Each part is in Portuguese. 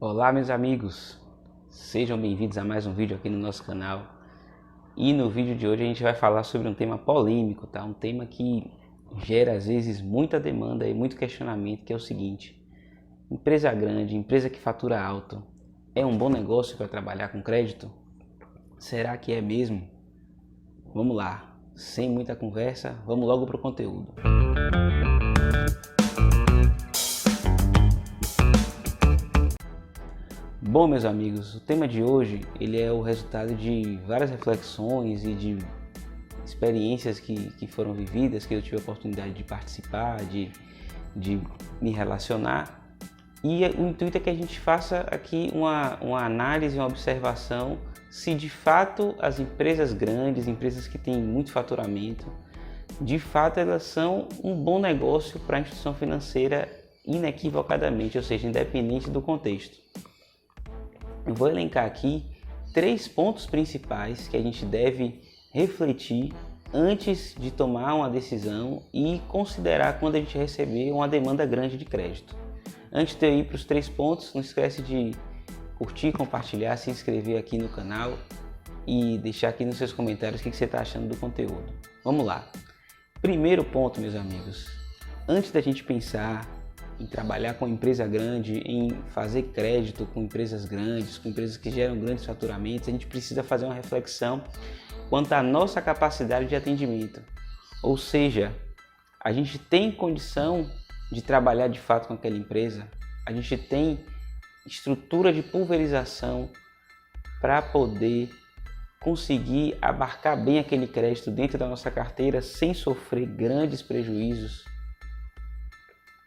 Olá, meus amigos, sejam bem-vindos a mais um vídeo aqui no nosso canal. E no vídeo de hoje a gente vai falar sobre um tema polêmico, tá? Um tema que gera às vezes muita demanda e muito questionamento, que é o seguinte: empresa grande, empresa que fatura alto, é um bom negócio para trabalhar com crédito? Será que é mesmo? Vamos lá, sem muita conversa, vamos logo para o conteúdo. Bom, meus amigos, o tema de hoje ele é o resultado de várias reflexões e de experiências que foram vividas, que eu tive a oportunidade de participar, de me relacionar. E o intuito é que a gente faça aqui uma análise, uma observação se de fato as empresas grandes, empresas que têm muito faturamento, de fato elas são um bom negócio para a instituição financeira inequivocadamente, ou seja, independente do contexto. Eu vou elencar aqui 3 pontos principais que a gente deve refletir antes de tomar uma decisão e considerar quando a gente receber uma demanda grande de crédito. Antes de eu ir para os 3 pontos, não esquece de curtir, compartilhar, se inscrever aqui no canal e deixar aqui nos seus comentários o que você está achando do conteúdo. Vamos lá. Primeiro ponto, meus amigos, antes da gente pensar em trabalhar com empresa grande, em fazer crédito com empresas grandes, com empresas que geram grandes faturamentos, a gente precisa fazer uma reflexão quanto à nossa capacidade de atendimento. Ou seja, a gente tem condição de trabalhar de fato com aquela empresa, a gente tem estrutura de pulverização para poder conseguir abarcar bem aquele crédito dentro da nossa carteira sem sofrer grandes prejuízos.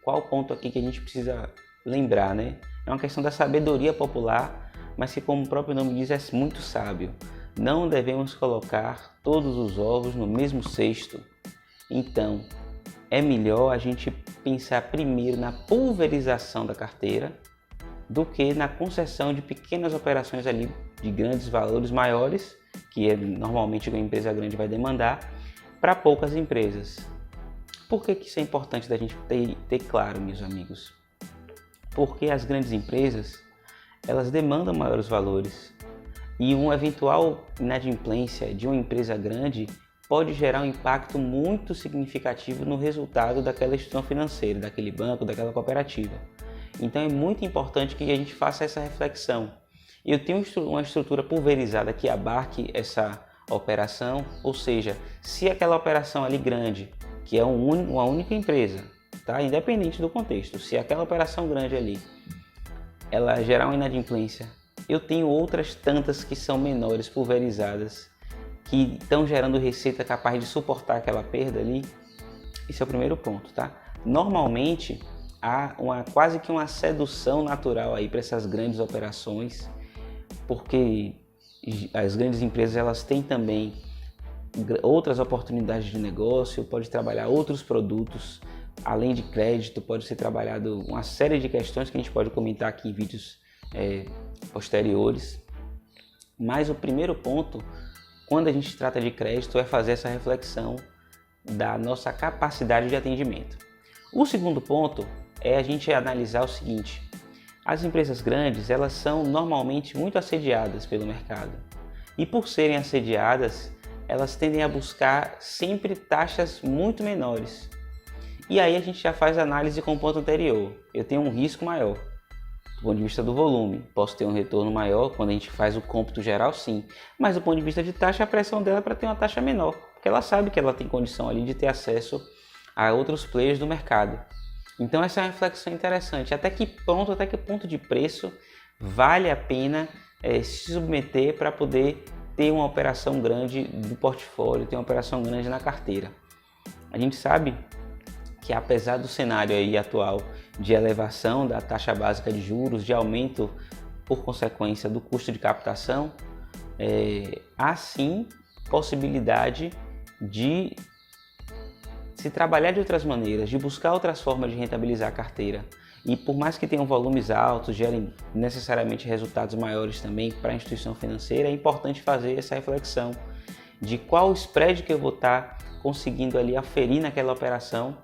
Qual o ponto aqui que a gente precisa lembrar, né? É uma questão da sabedoria popular, mas que, como o próprio nome diz, é muito sábio. Não devemos colocar todos os ovos no mesmo cesto. Então, é melhor a gente pensar primeiro na pulverização da carteira do que na concessão de pequenas operações ali de grandes valores maiores, que é normalmente o que a empresa grande vai demandar, para poucas empresas. Por que isso é importante da gente ter claro, meus amigos? Porque as grandes empresas, elas demandam maiores valores e uma eventual inadimplência de uma empresa grande pode gerar um impacto muito significativo no resultado daquela instituição financeira, daquele banco, daquela cooperativa. Então é muito importante que a gente faça essa reflexão. Eu tenho uma estrutura pulverizada que abarque essa operação, ou seja, se aquela operação ali grande, que é uma única empresa, tá? Independente do contexto, se aquela operação grande ali, ela gerar uma inadimplência, eu tenho outras tantas que são menores, pulverizadas, que estão gerando receita capaz de suportar aquela perda ali. Esse é o primeiro ponto, tá? Normalmente, há quase que uma sedução natural aí para essas grandes operações, porque as grandes empresas elas têm também outras oportunidades de negócio, pode trabalhar outros produtos, além de crédito, pode ser trabalhado uma série de questões que a gente pode comentar aqui em vídeos posteriores. Mas o primeiro ponto, quando a gente trata de crédito, é fazer essa reflexão da nossa capacidade de atendimento. O segundo ponto é a gente analisar o seguinte: as empresas grandes, elas são normalmente muito assediadas pelo mercado. E por serem assediadas, elas tendem a buscar sempre taxas muito menores. E aí a gente já faz análise com o ponto anterior. Eu tenho um risco maior, do ponto de vista do volume. Posso ter um retorno maior quando a gente faz o cômputo geral, sim. Mas do ponto de vista de taxa, a pressão dela é para ter uma taxa menor. Porque ela sabe que ela tem condição ali de ter acesso a outros players do mercado. Então essa é uma reflexão interessante. Até que ponto de preço vale a pena se submeter para poder ter uma operação grande do portfólio, ter uma operação grande na carteira. A gente sabe que apesar do cenário aí atual de elevação da taxa básica de juros, de aumento por consequência do custo de captação, há sim possibilidade de se trabalhar de outras maneiras, de buscar outras formas de rentabilizar a carteira. E por mais que tenham volumes altos, gerem necessariamente resultados maiores também para a instituição financeira, é importante fazer essa reflexão de qual spread que eu vou estar conseguindo ali aferir naquela operação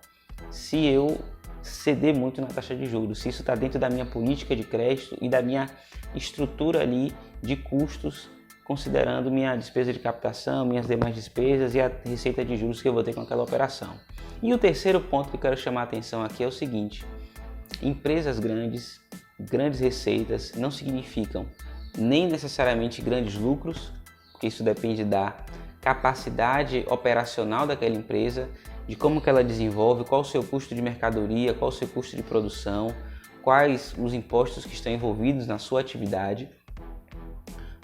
se eu ceder muito na taxa de juros, se isso está dentro da minha política de crédito e da minha estrutura ali de custos, considerando minha despesa de captação, minhas demais despesas e a receita de juros que eu vou ter com aquela operação. E o terceiro ponto que eu quero chamar a atenção aqui é o seguinte: empresas grandes receitas não significam nem necessariamente grandes lucros, porque isso depende da capacidade operacional daquela empresa, de como que ela desenvolve, qual o seu custo de mercadoria, qual o seu custo de produção, quais os impostos que estão envolvidos na sua atividade,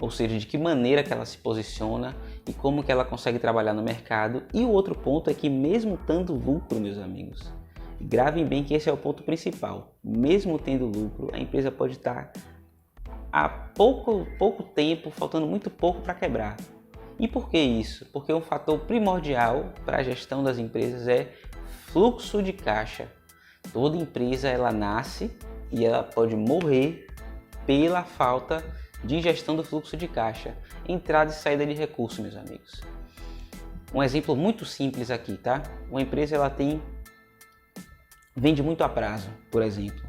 ou seja, de que maneira que ela se posiciona e como que ela consegue trabalhar no mercado. E o outro ponto é que mesmo tendo lucro, meus amigos, gravem bem que esse é o ponto principal, mesmo tendo lucro, a empresa pode estar há pouco tempo, faltando muito pouco para quebrar. E por que isso? Porque um fator primordial para a gestão das empresas é fluxo de caixa. Toda empresa ela nasce e ela pode morrer pela falta de gestão do fluxo de caixa, entrada e saída de recursos, meus amigos. Um exemplo muito simples aqui, tá? Uma empresa ela vende muito a prazo, por exemplo,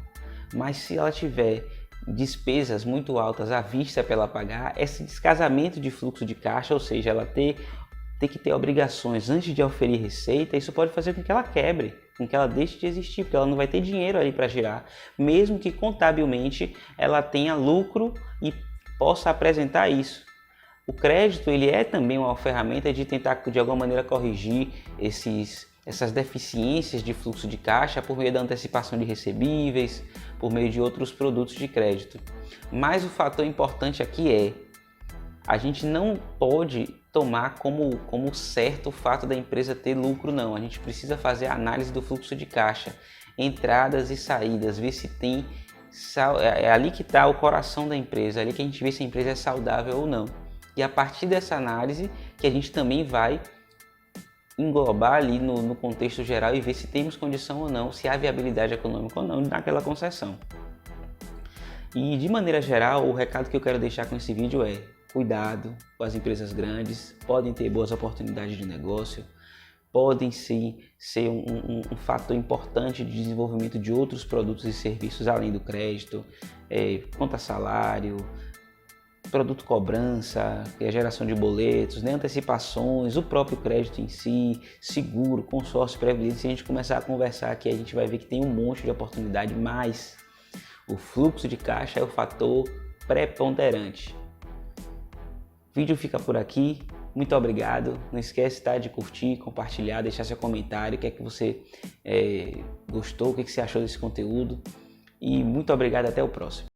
mas se ela tiver despesas muito altas à vista para ela pagar, esse descasamento de fluxo de caixa, ou seja, ela ter que ter obrigações antes de oferir receita, isso pode fazer com que ela quebre, com que ela deixe de existir, porque ela não vai ter dinheiro ali para girar, mesmo que contabilmente ela tenha lucro e possa apresentar isso. O crédito ele é também uma ferramenta de tentar de alguma maneira corrigir essas deficiências de fluxo de caixa por meio da antecipação de recebíveis, por meio de outros produtos de crédito. Mas o fator importante aqui é, a gente não pode tomar como certo o fato da empresa ter lucro, não. A gente precisa fazer a análise do fluxo de caixa, entradas e saídas, ver se tem, é ali que está o coração da empresa, é ali que a gente vê se a empresa é saudável ou não. E a partir dessa análise que a gente também vai englobar ali no contexto geral e ver se temos condição ou não, se há viabilidade econômica ou não naquela concessão. E de maneira geral, o recado que eu quero deixar com esse vídeo é: cuidado com as empresas grandes, podem ter boas oportunidades de negócio, podem sim ser um fator importante de desenvolvimento de outros produtos e serviços além do crédito, conta salário, produto cobrança, que é a geração de boletos, né, antecipações, o próprio crédito em si, seguro, consórcio, previdência. Se a gente começar a conversar aqui, a gente vai ver que tem um monte de oportunidade, mas o fluxo de caixa é o fator preponderante. O vídeo fica por aqui. Muito obrigado. Não esquece, tá, de curtir, compartilhar, deixar seu comentário, o que é que você gostou, o que é que você achou desse conteúdo. E muito obrigado, até o próximo.